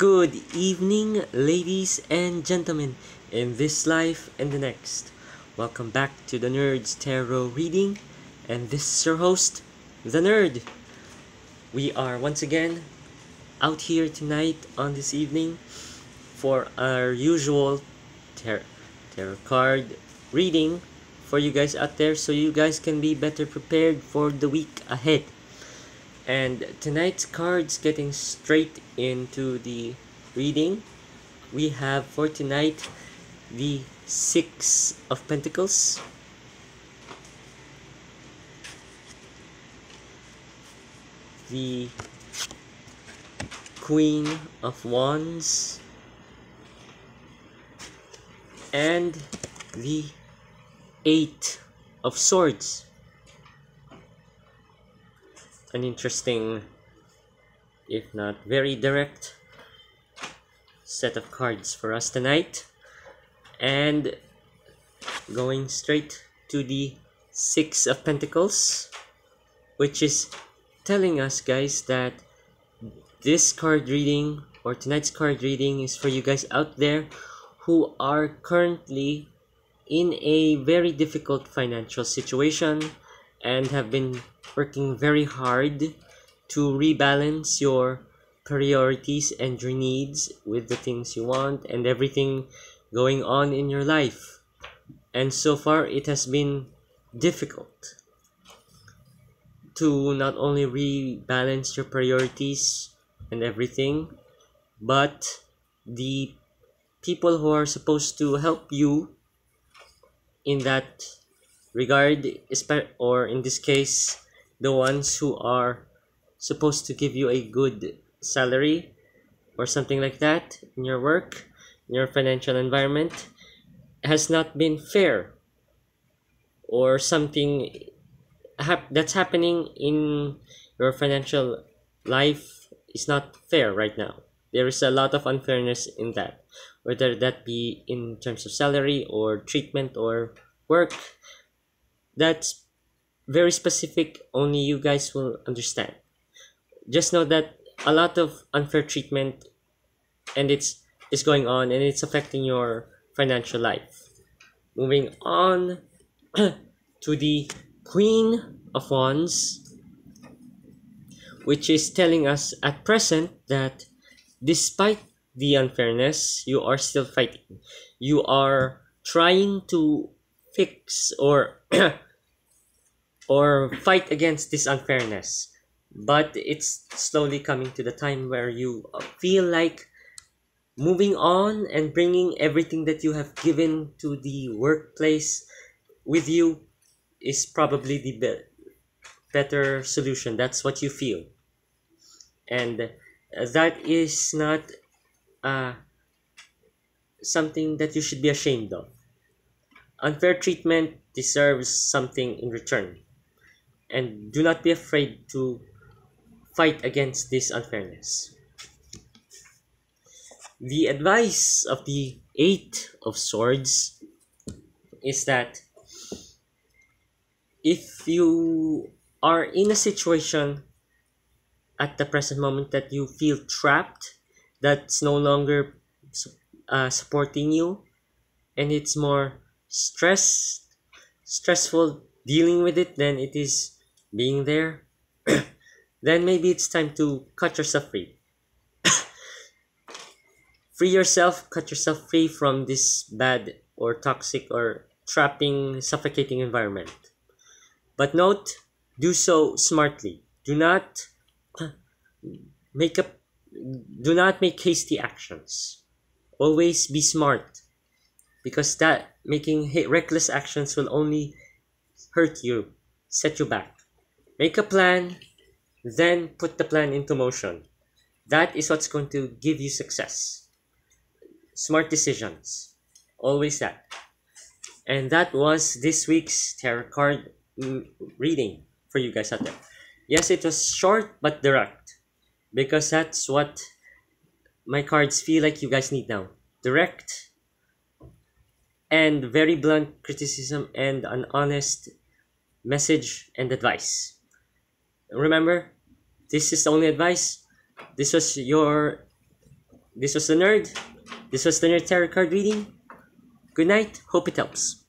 Good evening, ladies and gentlemen, in this life and the next. Welcome back to the Nerd's Tarot Reading, and this is your host, the Nerd. We are once again out here tonight on this evening for our usual tarot card reading for you guys out there so you guys can be better prepared for the week ahead. And tonight's cards, getting straight into the reading, we have for tonight the Six of Pentacles, the Queen of Wands, and the Eight of Swords. An interesting, if not very direct, set of cards for us tonight. And going straight to the Six of Pentacles, which is telling us, guys, that this card reading or tonight's card reading is for you guys out there who are currently in a very difficult financial situation and have been working very hard to rebalance your priorities and your needs with the things you want and everything going on in your life. And so far it has been difficult to not only rebalance your priorities and everything, but the people who are supposed to help you in that regard, or in this case, the ones who are supposed to give you a good salary or something like that in your work, in your financial environment, has not been fair, or something that's happening in your financial life is not fair right now. There is a lot of unfairness in that, whether that be in terms of salary or treatment or work. That's very specific, only you guys will understand. Just know that a lot of unfair treatment and it's going on, and it's affecting your financial life. Moving on to the Queen of Wands, which is telling us at present that despite the unfairness, you are still fighting. You are trying to fix or or fight against this unfairness, but it's slowly coming to the time where you feel like moving on and bringing everything that you have given to the workplace with you is probably the better solution. That's what you feel, and that is not something that you should be ashamed of. Unfair treatment deserves something in return, and do not be afraid to fight against this unfairness. The advice of the Eight of Swords is that if you are in a situation at the present moment that you feel trapped, that's no longer supporting you, and it's more stressful dealing with it than it is being there, then maybe it's time to cut yourself free. Cut yourself free from this bad or toxic or trapping, suffocating environment. But note, do so smartly. Do not make hasty actions. Always be smart, because that making reckless actions will only hurt you, set you back. Make a plan, then put the plan into motion. That is what's going to give you success. Smart decisions, always that. And that was this week's tarot card reading for you guys out there. Yes, it was short but direct, because that's what my cards feel like you guys need now. Direct and very blunt criticism and an honest message and advice. Remember, this is only advice. This was your This was the Nerd. This was the Nerd Tarot card reading. Good night. Hope it helps.